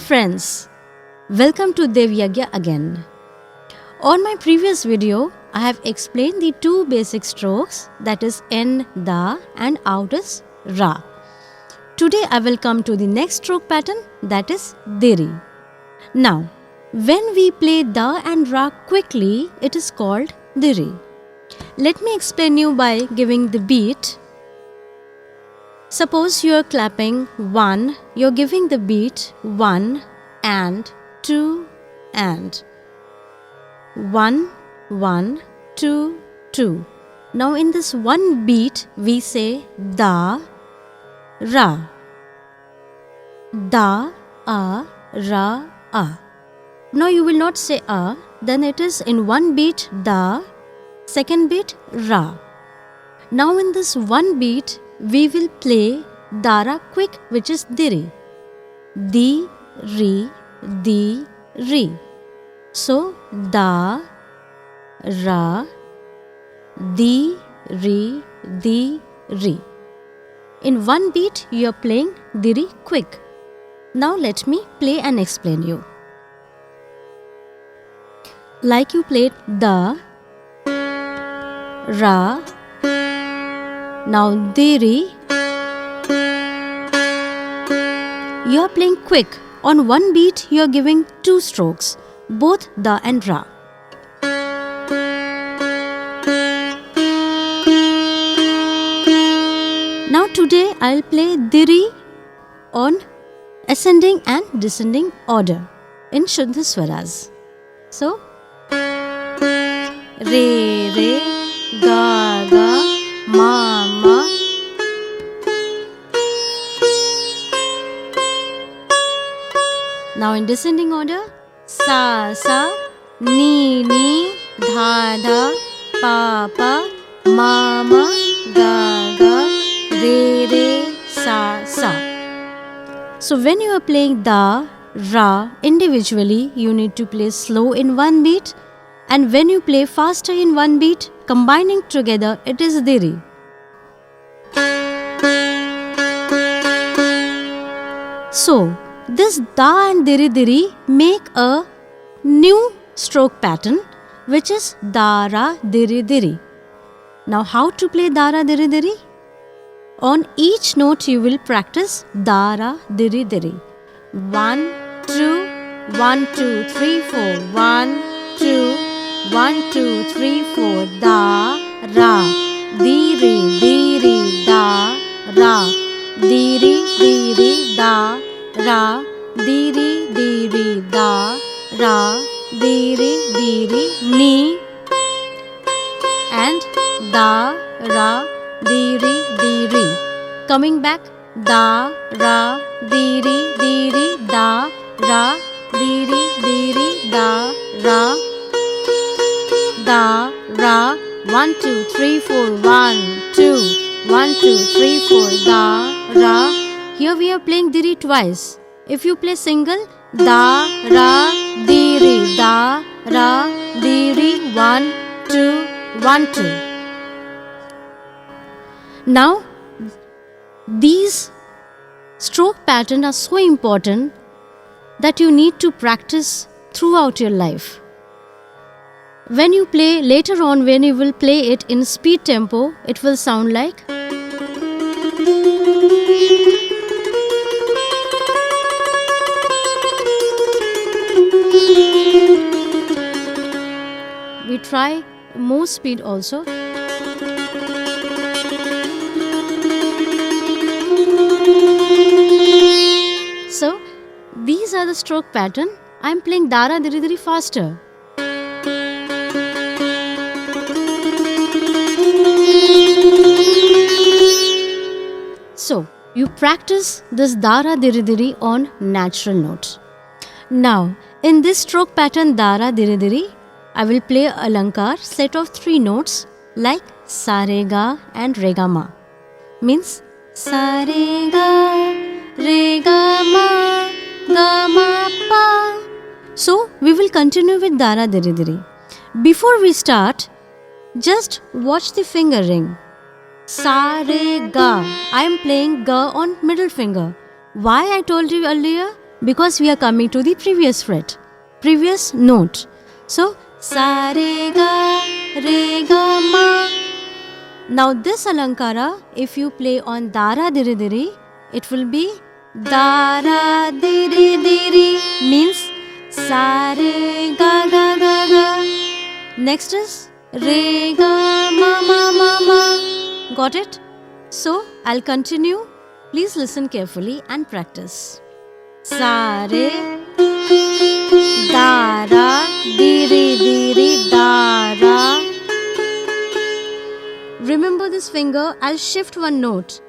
friends, welcome to Devyagya again. On my previous video, I have explained the two basic strokes, that is N, Da and out is Ra. Today I will come to the next stroke pattern, that is Diri. Now, when we play Da and Ra quickly, it is called Diri. Let me explain you by giving the beat. Suppose you are clapping 1, you are giving the beat 1 and 2 and 1, 1, 2, 2. Now in this one beat we say Da, Ra. Da, A, Ra, A. Now you will not say A, then it is in one beat Da, second beat Ra. Now in this one beat we will play Dara quick, which is Diri. Di, Ri, Di, Ri. So Da, Ra, Di, Ri, Di, Ri. In one beat you are playing Diri quick. Now let me play and explain you. Like you played Da, Ra, now Diri. You are playing quick. On one beat you are giving two strokes, both Da and Ra. Now today I'll play Diri on ascending and descending order in Shuddha Swaras. So, Re, Re, Ga, Ga, Ma, Ma. Now in descending order, Sa, Sa, Ni, Ni, Dha, Dha, Pa, Pa, Ma, Ma, Ga, Ga, Re, Re, Sa, Sa. So when you are playing Da, Ra individually, you need to play slow in one beat, and when you play faster in one beat, combining together, it is Diri. So, this Da and Diri Diri make a new stroke pattern, which is Dara Diri Diri. Now, how to play Dara Diri Diri? On each note, you will practice Dara Diri Diri. 1, 2, 1, 2, 3, 4. 1, 2, 1, 2, 3, 4. Da, Ra, Di, Ri, Di, Ri, Da, Ra, Di, Ri, Di, Ri, Da, Ra, Di, Ri, Di, Ri, Da, Ra, Di, Ri, Di, Ri, Ni, and Da, Ra, Di, Ri, Di, Ri. Coming back, Da, Ra, Di, Ri, Di, Ri, Da, Ra, Di, Ri, Di, Ri, Da, Ra, Da, Ra. 1, 2, 3, 4. 1, 2, 1, 2, 3, 4. Da, Ra. Here we are playing Diri twice. If you play single, Da, Ra, Di, Ri, Da, Ra, Di, Ri. 1, 2, 1, 2. Now, these stroke patterns are so important that you need to practice throughout your life. When you play later on, when you will play it in speed tempo, it will sound like. We try more speed also. So, these are the stroke pattern. I am playing Dara Diri Diri faster. So, you practice this Dara Diri Diri on natural notes. Now, in this stroke pattern Dara Diri Diri, I will play Alankar set of 3 notes like Sa, Re, Ga and Re, Ga, Ma. Means Sa, Re, Ga, Re, Ga, Ma, Ga, Ma, Pa. So, we will continue with Dara Diri Diri. Before we start, just watch the finger ring. Sa, Re, Ga. I am playing Ga on middle finger. Why I told you earlier? because we are coming to the previous fret, previous note. So, sa re ga ma. Now this alankara, if you play on dara diri diri, it will be dara diri diri, means sa re ga ga ga ga. Next is re ga ma ma ma ma. Got it? So I'll continue. Please listen carefully and practice. Sa re dara diri diri dara. Remember this finger, I'll shift one note.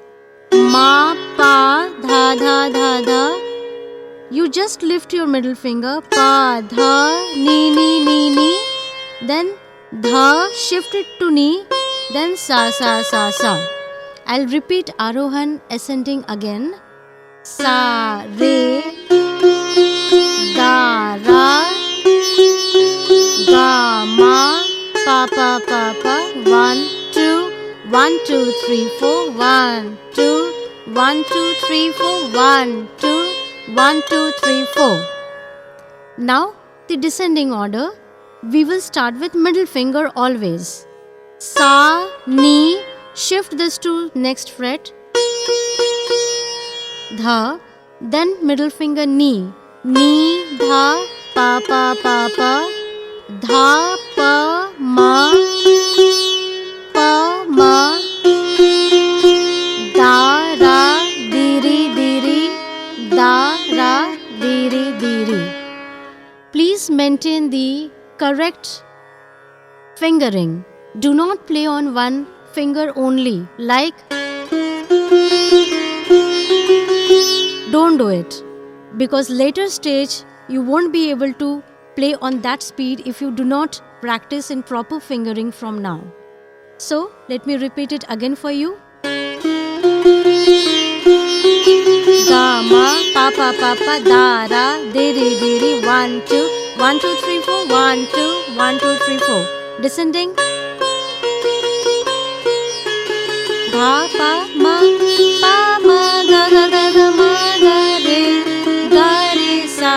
Ma, pa, dha, dha, dha, dha. You just lift your middle finger. Pa, dha, ni, ni, ni, ni. Then dha, shift it to ni. Then sa, sa, sa, sa. I'll repeat Arohan ascending again. Sa, re, da, ra, ga, ma, pa, pa, pa, pa. 1, 2, 1, 2, 3, 4, 1, 2, 1, 2, 3, 4, 1, 2, 1, 2, 3, 4. Now the descending order, we will start with middle finger always. Sa, ni, shift this to next fret. Dha, then middle finger ni. Ni, dha, pa, pa, pa, pa. Dha, pa, ma. Pa, ma, da, ra, diri, diri, da, ra, diri, diri. Please maintain the correct fingering. Do not play on one finger only, like don't do it, because later stage you won't be able to play on that speed if you do not practice in proper fingering from now. So, let me repeat it again for you. Ga, ma, pa, pa, pa, pa, da, ra, diri, diri, 1, 2, 1, 2, 3, 4, 1, 2, 1, 2, 3, 4. Descending. Ga, pa, ma, ga, ga, ga, ga, ma, ga, re, sa.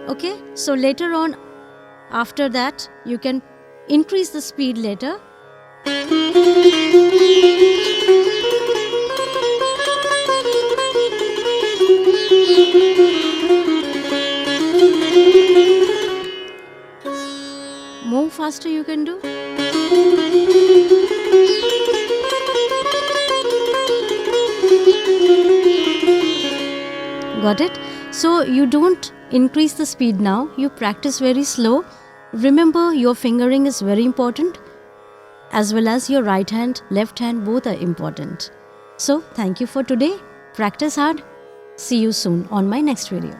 Okay, so later on, after that, you can increase the speed later. More faster you can do. Got it? So you don't increase the speed now, you practice very slow. Remember, your fingering is very important, as well as your right hand, left hand, both are important. So, thank you for today. Practice hard. See you soon on my next video.